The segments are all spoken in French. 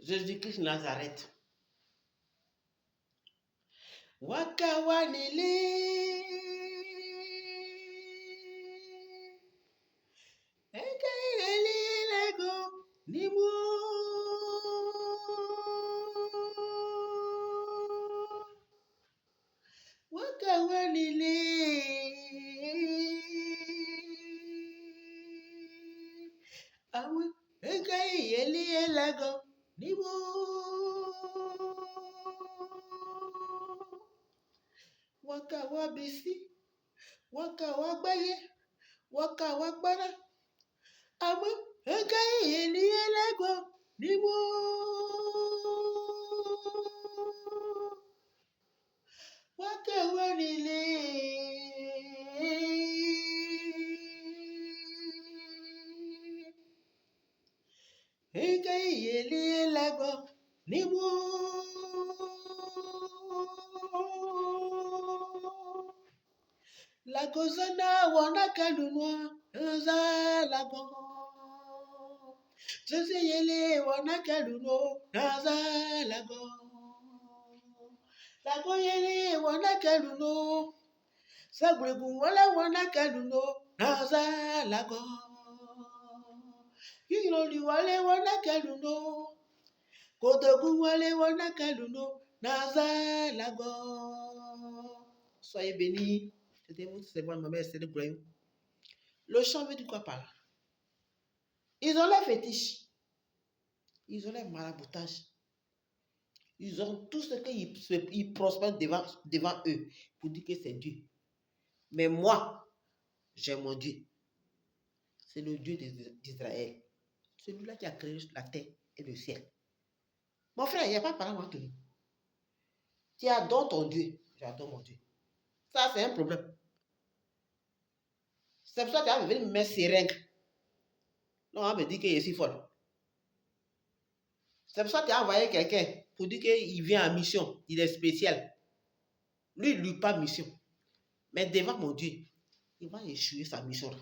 Jésus-Christ Nazareth. Wakawanili. Ekaili lego nimu. Wakawanili. Awe ekaili lego nimu. Waka wabisi, waka wagbaye, waka wagbara. Awe ekaili lego nimu. Wakawanili. Ekaili lego nimu. Lago zana wana kalunwa naza lago. Jose yele wana kalunwa naza lago. Lago yele wana kalunwa. Sabregu wala wana kalunwa naza lago. Yiroli wale wana kalunwa. Kodogu wale wana kalunwa naza lago. Soyez bénis. C'était vous, c'est moi, ma mère, c'est le gloire. Le chant veut dire quoi par là? Ils ont les fétiches. Ils ont les maraboutages. Ils ont tout ce qu'ils prospèrent devant eux pour dire que c'est Dieu. Mais moi, j'ai mon Dieu. C'est le Dieu d'Israël. Celui-là qui a créé la terre et le ciel. Mon frère, il n'y a pas de parole entre nous. Tu adores ton Dieu. J'adore mon Dieu. Ça, c'est un problème. C'est pour ça que tu vas venir me mettre seringue. Non, on va me dire que je suis folle. C'est pour ça que tu as envoyé quelqu'un pour dire qu'il vient en mission. Il est spécial. Lui, il ne lui pas mission. Mais devant mon Dieu, il va échouer sa mission là.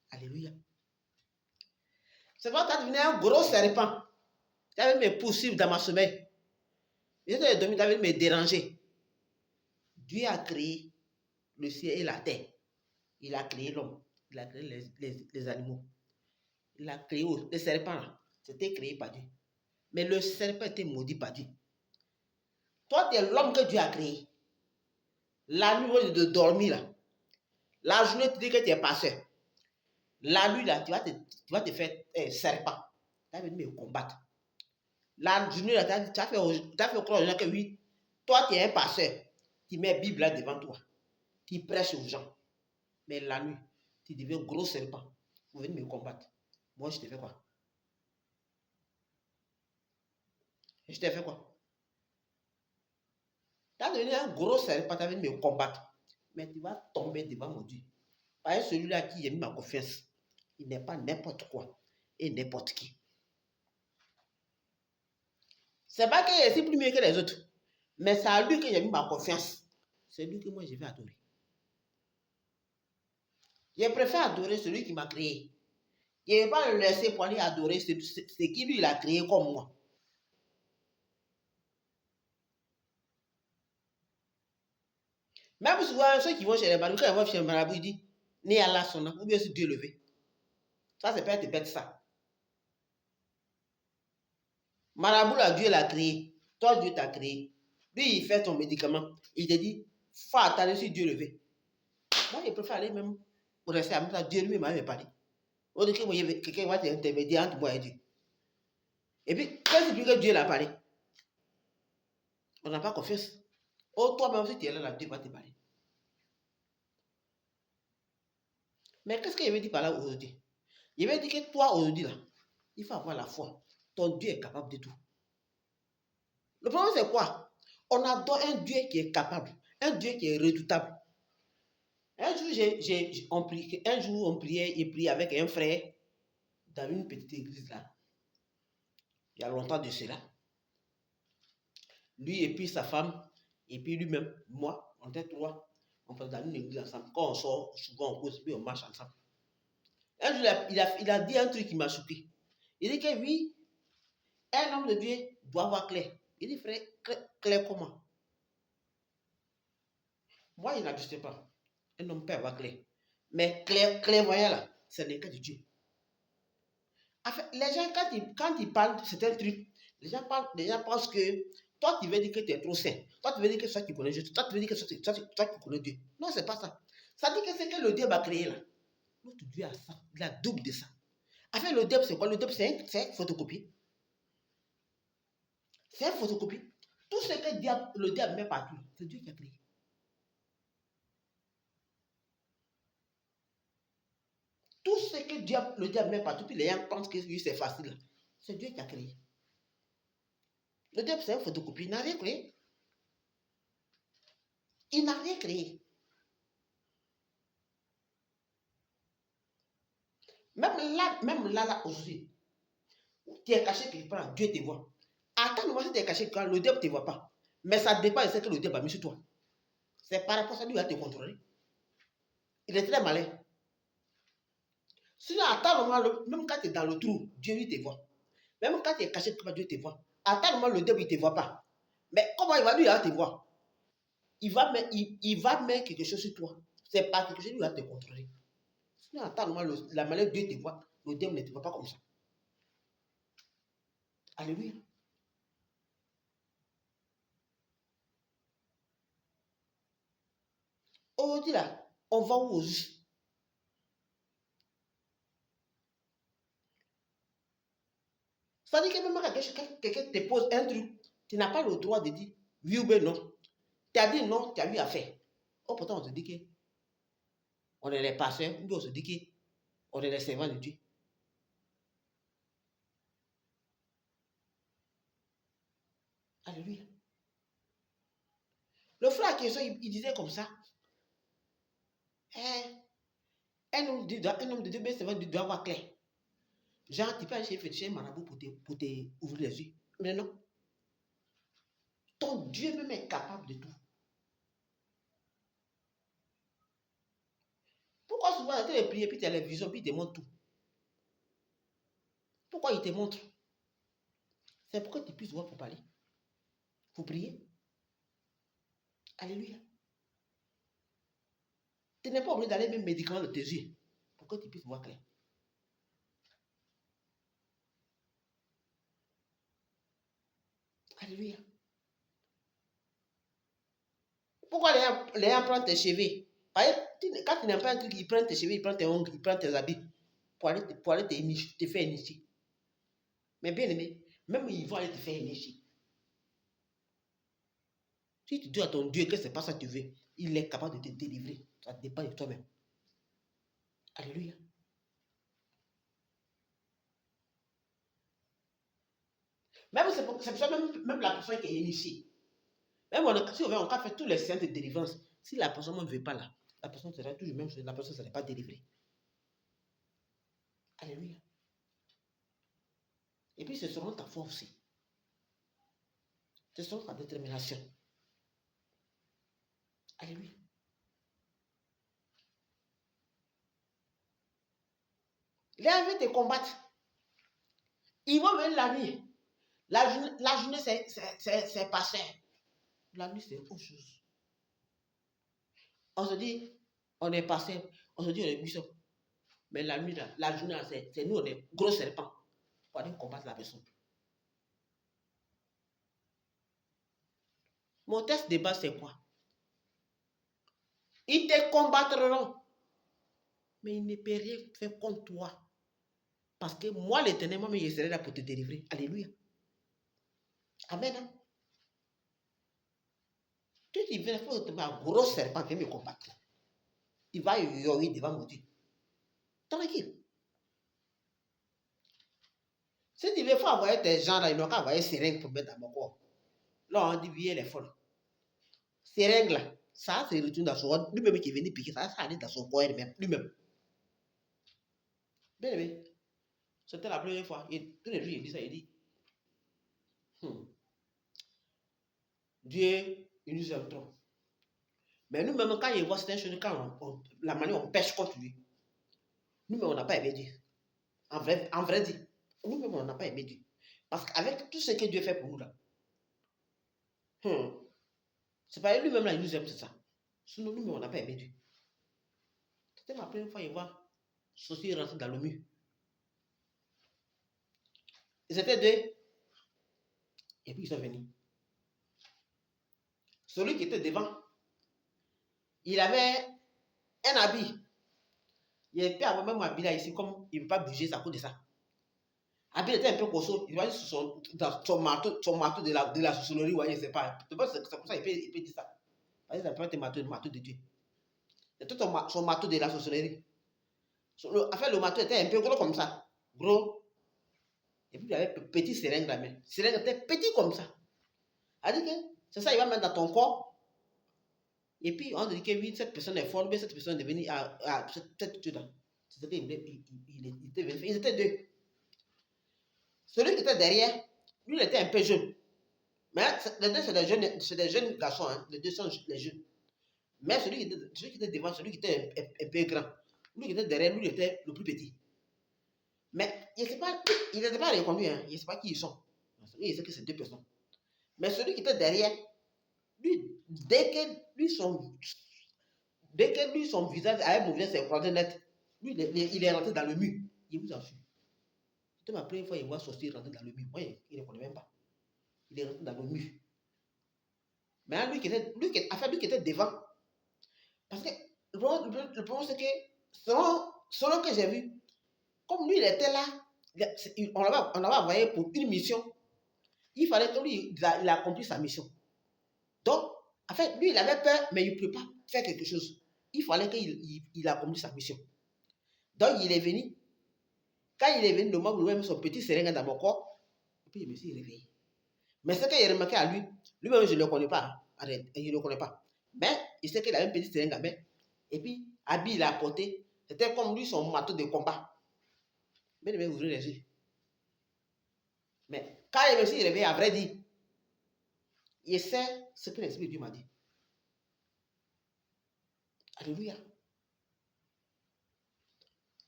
Alléluia. C'est pour ça que tu as devenu un gros serpent. Tu as me poursuivre dans ma sommeil. Tu as me déranger. Dieu a créé le ciel et la terre. Il a créé l'homme. Il a créé les animaux. Il a créé les serpents là. C'était créé par Dieu. Mais le serpent était maudit par Dieu. Toi, tu es l'homme que Dieu a créé. La nuit, de dormir là. La journée, tu dis que tu es pasteur. La nuit là, tu vas te faire serpent. Tu vas venir me combattre. La journée là, tu as fait croire aux gens que oui, toi, tu es un pasteur. Tu mets la Bible là devant toi. Tu prêches aux gens. Mais la nuit, tu deviens un gros serpent. Vous venez me combattre. Moi, je te fais quoi? Je t'ai fait quoi? Tu as devenu un gros serpent, tu as venu me combattre. Mais tu vas tomber devant mon Dieu. Parce que celui-là qui j'ai mis ma confiance, il n'est pas n'importe quoi et n'importe qui. C'est pas que je suis plus mieux que les autres, mais c'est à lui que j'ai mis ma confiance. C'est lui que moi je vais adorer. Je préfère adorer celui qui m'a créé. Je ne vais pas le laisser pour aller adorer ce qui lui il a créé comme moi. Même souvent, ceux qui vont chez les marabouts, quand ils vont chez les marabouts, ils disent ni Allah son nom, ou bien c'est Dieu levé. Ça, c'est pas être bête, ça. Marabout, là, Dieu l'a créé. Toi, Dieu t'a créé. Lui, il fait ton médicament. Il te dit, faut attendre sur Dieu levé. Moi, je préfère aller même pour rester à moi. Dieu lui m'avait parlé. On dit que quelqu'un va t'intermédiaire entre moi et Dieu. Et puis, qu'est-ce que Dieu l'a parlé? On n'a pas confiance. Oh, toi-même, si tu es là, Dieu va te parler. Mais qu'est-ce que je veux dire par là aujourd'hui? Je veux dire que toi, aujourd'hui, là, il faut avoir la foi. Ton Dieu est capable de tout. Le problème, c'est quoi? On adore un Dieu qui est capable, un Dieu qui est redoutable. Un jour, on priait et priait avec un frère dans une petite église là. Il y a longtemps de cela. Lui et puis sa femme, et puis lui-même, moi, on était trois. On passe dans une église ensemble. Quand on sort, souvent on cause, puis on marche ensemble. Un jour, il a dit un truc qui m'a choqué. Il dit que oui, Un homme de Dieu doit avoir clair. Il dit, frère, clair comment? Moi, il n'existe pas. Un homme peut avoir clair. Mais clairvoyant là, ce n'est que de Dieu. En fait, les gens, quand ils parlent de certains trucs, les gens pensent que toi, tu veux dire que tu es trop saint. Toi, tu veux dire que ça, tu connais Dieu. Toi, tu veux dire que ça, tu connais Dieu. Non, c'est pas ça. Ça dit que c'est que le diable a créé là. Notre Dieu a ça. Il a double de ça. En fait, le diable, c'est quoi? Le diable, c'est une photocopie. C'est une photocopie. Tout ce que le diable met partout, c'est Dieu qui a créé. Tout ce que le diable met partout, puis les gens pensent que c'est facile. C'est Dieu qui a créé. Le diable, c'est une photocopie. Il n'a rien créé. Il n'a rien créé. Même là aujourd'hui, tu es caché quelque part, Dieu te voit. Attends, moi, si tu es caché, quand le diable ne te voit pas. Mais ça dépend de ce que le diable a mis sur toi. C'est par rapport à ça qu'il va te contrôler. Il est très malin. Sinon, à tel moment, même quand tu es dans le trou, Dieu lui te voit. Même quand tu es caché, Dieu te voit. À tel moment, le diable, il ne te voit pas. Mais comment il va lui te voir? Il va mettre quelque chose sur toi. C'est pas quelque chose qui va te contrôler. Sinon, à tel moment, la manière Dieu te voit, le diable ne te voit pas comme ça. Alléluia. Aujourd'hui, là, on va où juste? Ça veut dire que même quand quelqu'un te pose un truc, tu n'as pas le droit de dire oui ou bien non. Tu as dit non, tu as eu à faire. Oh, pourtant, on se dit que on est les pasteurs, ou bien on se dit qu'on est les servants de Dieu. Alléluia. Le frère qui il disait comme ça, un homme de Dieu, bien servant, doit avoir clair. Genre, tu peux aller chez un marabout pour te ouvrir les yeux. Mais non. Ton Dieu même est capable de tout. Pourquoi souvent tu les prières, puis tu as les visions, puis il te montre tout? Pourquoi il te montre? C'est pour que tu puisses voir pour parler. Il faut prier. Alléluia. Tu n'es pas obligé d'aller même médicament de tes yeux pour que tu puisses voir clair. Alléluia. Pourquoi les gens prennent tes cheveux? Quand tu n'aimes pas un truc, ils prennent tes cheveux, ils prennent tes ongles, ils prennent tes habits pour aller te faire initier. Mais bien aimé, même ils vont aller te faire initier. Si tu dis à ton Dieu que ce n'est pas ça que tu veux, il est capable de te délivrer. Ça dépend de toi-même. Alléluia. Même c'est pour ça, même la personne qui est initiée. Même si on a fait tous les séances de délivrance, si la personne ne veut pas là, la personne sera toujours même chose, la personne ne sera pas délivrée. Alléluia. Et puis ce sera ta foi aussi. Ce sera ta détermination. Alléluia. Les ennemis te combattent. Ils vont venir la nuit. La journée, c'est passé. La nuit, c'est autre chose. On se dit, on est passé. On se dit, on est buisson. Mais la nuit, la journée, c'est nous, on est gros serpents. Pour aller combattre la personne. Mon test de base, c'est quoi? Ils te combattront. Mais ils ne peuvent rien faire contre toi. Parce que moi, l'Éternel, moi, je serai là pour te délivrer. Alléluia. Amen. Hein? Tu viens faire un gros serpent qui me combattre. Il va yoyer devant mon Dieu. Tranquille. Si tu veux faire envoyer tes gens là, ils n'ont qu'à envoyer seringue pour mettre dans mon corps. Là, on dit, oui, elle est folle. Seringue là, ça se retourne dans son corps. Lui-même qui est venu piquer, ça allait dans son corps lui-même. Bien aimé. C'était la première fois. Et tous les jours, il dit ça, il dit, Dieu, il nous aime trop. Mais nous-mêmes, quand il voit certaines choses, la manière dont on pêche contre lui, nous-mêmes, on n'a pas aimé Dieu. En vrai dit, nous-mêmes, on n'a pas aimé Dieu. Parce qu'avec tout ce que Dieu fait pour nous là, c'est pas lui-même là, il nous aime, c'est ça. Sinon, nous-mêmes, on n'a pas aimé Dieu. C'était ma première fois, il voit sorcier rentrer dans le mur. Ils étaient deux. Et puis ils sont venus. Celui qui était devant, il avait un habit. Il était avoir même habit là ici, comme il ne veut pas bouger, ça cause de ça. Habit était un peu costaud. Il va dire dans son marteau de la sorcellerie, voyez, c'est pas. C'est pour ça qu'il peut dire ça. Parce que ça peut être le marteau de Dieu. C'était son marteau de la sorcellerie. Enfin, le marteau était un peu gros comme ça. Gros. Et puis il avait petit seringue là, mais seringue était petit comme ça. C'est-à-dire que c'est ça, il va mettre dans ton corps. Et puis on dit que oui, cette personne est forte, mais cette personne est venue à cette étude-là. C'est ce qu'il était venu faire. Ils étaient deux. Celui qui était derrière, lui, il était un peu jeune. Mais les deux, c'est des jeunes garçons. Hein. Les deux sont les jeunes. Mais celui qui était devant, celui qui était un peu grand, lui qui était derrière, lui, il était le plus petit. Mais il n'était pas reconnu. Hein. Il ne sait pas qui ils sont. Il sait que c'est deux personnes. Mais celui qui était derrière, lui, dès que lui, son visage avait mauvais, c'est croisé net, lui, il est rentré dans le mur. Il vous assure. C'était ma première fois qu'il voit sortir rentrer dans le mur. Moi, il ne connaît même pas. Il est rentré dans le mur. Mais lui qui était devant, parce que le problème, c'est que, selon que j'ai vu, comme lui, il était là, on l'avait envoyé pour une mission, il fallait que lui, il accomplit sa mission. Donc, en fait, lui, il avait peur, mais il ne pouvait pas faire quelque chose. Il fallait qu'il accomplisse sa mission. Donc, il est venu. Quand il est venu, le moment où il a mis son petit seringue dans mon corps, et puis je me suis réveillé. Mais ce que j'ai remarqué à lui-même, je ne le connais pas. Arrête, je ne le connais pas. Mais il sait qu'il avait un petit seringue à main. Et puis, habit, il a apporté. C'était comme lui, son marteau de combat. Mais il m'a ouvert les yeux. Mais quand je me suis réveillé, à vrai dire, il sait ce que l'Esprit de Dieu m'a dit. Alléluia.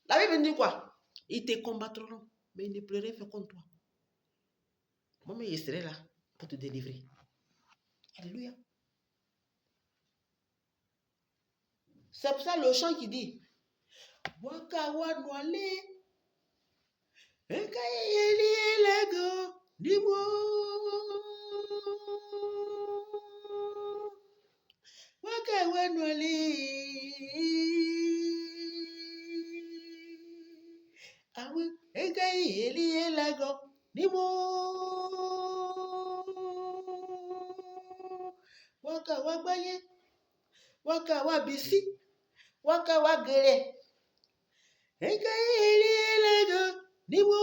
La Bible dit quoi? Ils te combattront, mais ils ne pourront rien faire contre toi. Moi-même, je serai là pour te délivrer. Alléluia. C'est pour ça le chant qui dit Waka wadwale, Ekayeli elego, Dimo. Waka wadwale, Ekayeli elego, Dimo. Waka wagbaye, Waka wabisi, Waka wagere. Ekayeli elego, Dimo.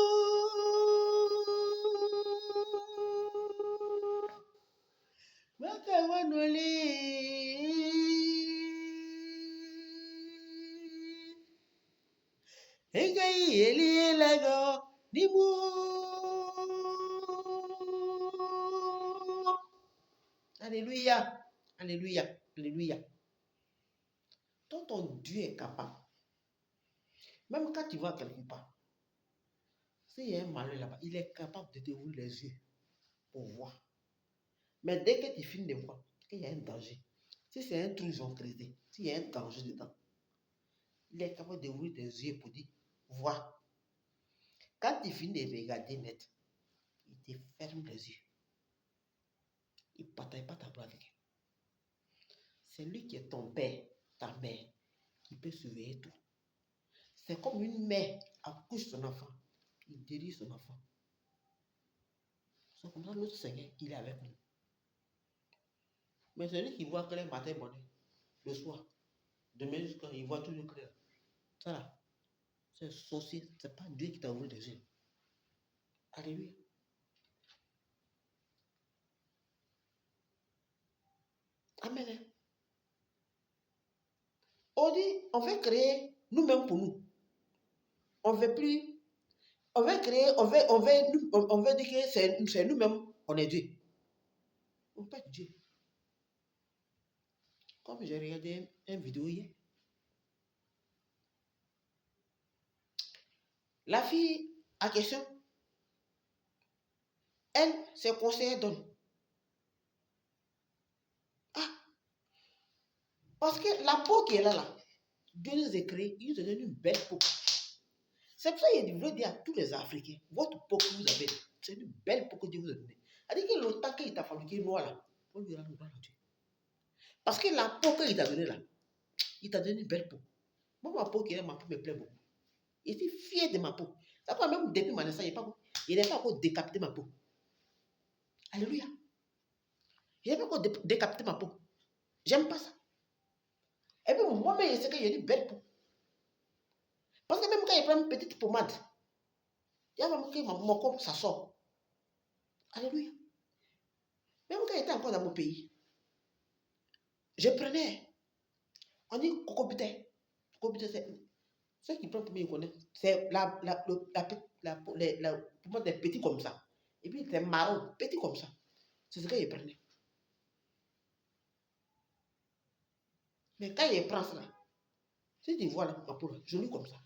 Waka wadwale. Ekayeli elego, Dimo. Alléluia. Alléluia. Alléluia. Donc ton Dieu est capable. Même quand tu vas quelque part, s'il y a un malheur là-bas, il est capable de t'ouvrir les yeux pour voir. Mais dès que tu finis de voir qu'il y a un danger, si c'est un trou ils ont creusé, s'il y a un danger dedans, il est capable d'ouvrir tes yeux pour dire, vois. Quand tu finis de regarder net, il te ferme les yeux. Il ne partage pas ta parole avec quelqu'un. C'est lui qui est ton père, ta mère, qui peut surveiller tout. C'est comme une mère accouche son enfant. Il dirige son enfant. C'est comme ça notre Seigneur, il est avec nous. Mais celui qui voit clair matin, bonnet, le soir, demain jusqu'à il voit toujours clair. Ça là, c'est sorcier, c'est pas Dieu qui t'a ouvert les yeux. Alléluia. Amen. On dit, on veut créer nous-mêmes pour nous. On veut plus, on veut créer, on veut dire que c'est nous-mêmes, on est Dieu. On peut être Dieu. Comme j'ai regardé une vidéo hier, la fille en question, Elle, ses conseillers donnent. Ah, parce que la peau qui est là, Dieu nous a créé, il nous a donné une belle peau. C'est pour ça qu'il veut dire à tous les Africains, votre peau que vous avez, c'est une belle peau que Dieu vous a donnée. C'est-à-dire que le temps qu'il t'a fabriqué noir là, on lui rend gloire à Dieu. Parce que la peau qu'il t'a donnée là, il t'a donné une belle peau. Moi, ma peau qui est ma peau me plaît beaucoup. Je suis fier de ma peau. Ça peut même depuis ma naissance, il n'est pas encore décapité ma peau. Alléluia. Il n'est pas encore décapité ma peau. J'aime pas ça. Et puis moi-même, je sais que j'ai une belle peau. Parce que même quand il prend une petite pommade, il y a même que mon corps, ça sort. Alléluia. Même quand j'étais encore dans mon pays, je prenais, on dit cocobutin. Cocobutin, c'est ceux qui prennent pour moi, ils connaissent. C'est la pommade est petite comme ça. Et puis c'est marron, petit comme ça. C'est ce que je prenais. Mais quand je prends ça, si tu vois là, ma peau, jolie comme ça.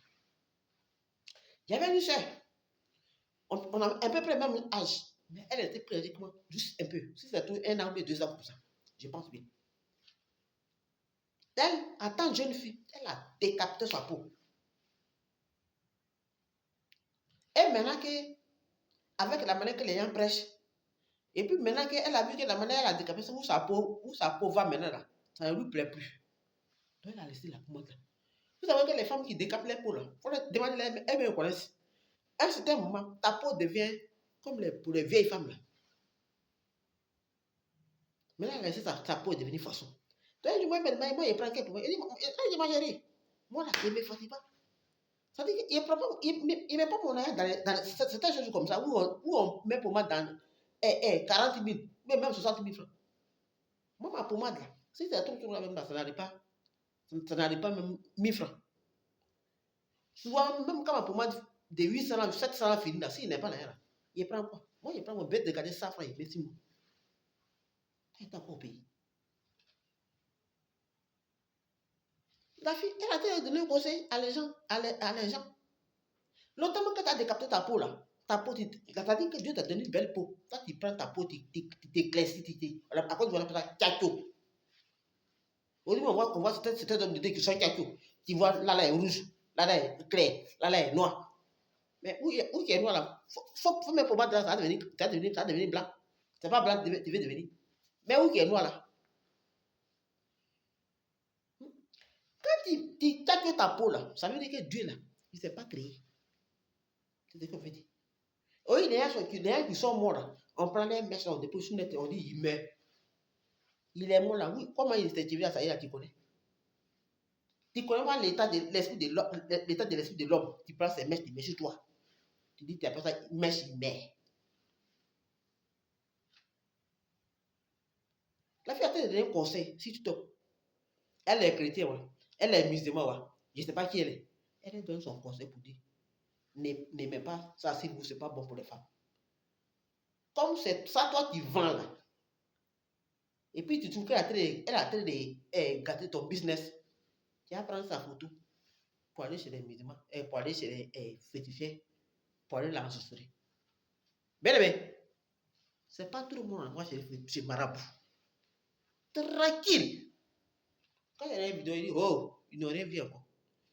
J'avais une soeur. On a à peu près le même âge. Mais elle était pratiquement juste un peu. Si c'est tout 1 an ou 2 ans comme ça. Je pense bien. Elle, en tant que jeune fille, elle a décapité sa peau. Et maintenant que, avec la manière que les gens prêchent, et puis maintenant qu'elle a vu que la manière elle a décapité, où sa peau va maintenant là, ça ne lui plaît plus. Donc elle a laissé la peau là. Vous savez que les femmes qui décapent les peaux là, il faut leur demander, elles me connaissent. À un certain moment, ta peau devient comme pour les vieilles femmes là. Maintenant, elle a laissé sa peau devenir façon. Donc elle dit, moi, il prend quelque chose. Il dit, ma chérie, moi là, il ne me fatigue pas. Ça veut dire qu'il ne met pas mon argent dans certaines choses comme ça, où on met pommade dans 40 000, mais même 60 000 francs. Moi, ma pommade là, si c'est tout là, même là, ça n'arrive pas même 1000 francs. Souvent, même quand ma pommade de 800 700 finit là, s'il n'est pas là, il prend quoi? Moi, il prend mon bête de garder 100 francs, il met 6 mois. Il est encore au pays. La fille, elle a donné un conseil à les gens. Notamment quand tu as décapté ta peau là, ta peau, c'est-à-dire que Dieu t'a donné une belle peau. Quand tu prends ta peau, tu t'éclaircis, à cause de la tchato. Aujourd'hui, on voit certains hommes de Dieu qui sont tchato. Tu vois, là est rouge, là est clair, là est noir. Mais où qui est noir là? Faut mettre pour battre là, ça va devenir blanc. C'est pas blanc, tu veux devenir. Mais où qui est noir là? Quand tu tchato ta peau là, ça veut dire que Dieu là, il ne s'est pas créé. C'est ce qu'on veut dire. Oui, les gens qui sont morts là, on prend les mèches, on dépose sur net, on dit il meurt. Il est mort là, oui. Comment il s'est tiré à ça, là, tu connais? Tu connais pas l'état de l'esprit de l'homme. Tu prends ces mèches, tu mets sur toi. Tu dis, tu appelles ça mèche, il meurt. La fille a te donné un conseil, si tu te. Elle est chrétienne, ouais. Elle est musulmane, ouais. Je ne sais pas qui elle est. Elle donne son conseil pour dire, n'aimez pas ça, si vous, c'est pas bon pour les femmes. Comme c'est ça, toi, tu vends là. Et puis tu trouves qu'elle a train de gâter ton business. Tu vas prendre sa photo pour aller chez les musulmans, pour aller chez les fétichiers, pour aller l'enregistrer. Bien aimé, c'est pas tout le monde moi chez Marabout. Tranquille. Quand il y a une vidéo, il dit, oh, il n'a rien vu encore.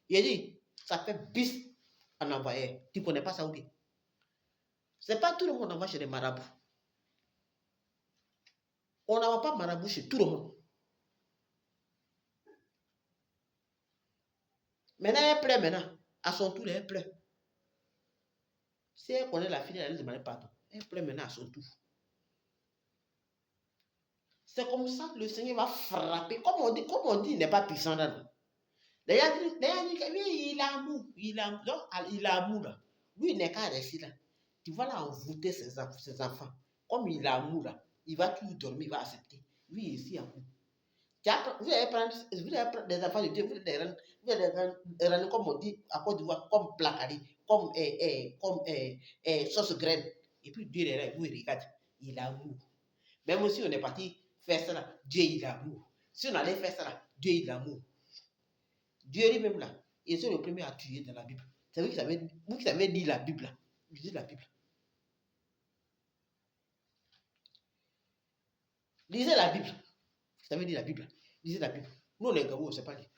Il a dit, ça fait bis en envoyé. Tu ne connais pas ça ou bien? C'est pas tout le monde envoie chez les marabouts. On n'envoie pas marabout chez tout le monde. Maintenant, elle pleure maintenant. À son tour, elle pleure. Si elle connaît la fille, elle ne demande pardon. Elle pleure maintenant à son tour. C'est comme ça que le Seigneur va frapper. Comme on dit, il n'est pas puissant là. D'ailleurs, il a amour. Il a amour là. Lui, il n'est qu'à rester là. Tu vas là envoûter ses enfants. Comme il a amour là, il va toujours dormir, il va accepter. Lui, ici, amour. Vous allez prendre des enfants de Dieu, vous allez les rendre, comme on dit à Côte d'Ivoire, comme placari, comme sauce graine. Et puis Dieu est là, vous regardez, il a amour. Même si on est parti faire ça là, Dieu il a amour. Si on allait faire ça là, Dieu il a amour. Dieu lui-même là, il est le premier à tuer dans la Bible. C'est vous qui savez lire la Bible là. Lisez la Bible. Lisez la Bible. Ça veut dire la Bible. Lisez la Bible. Nous, on est Gabon, on ne sait pas lire.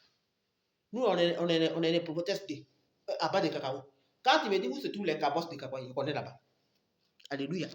Nous, on est les protestés à bas de cacao. Quand tu me dis où se trouvent les cabosses de cacao, je connais là-bas. Alléluia.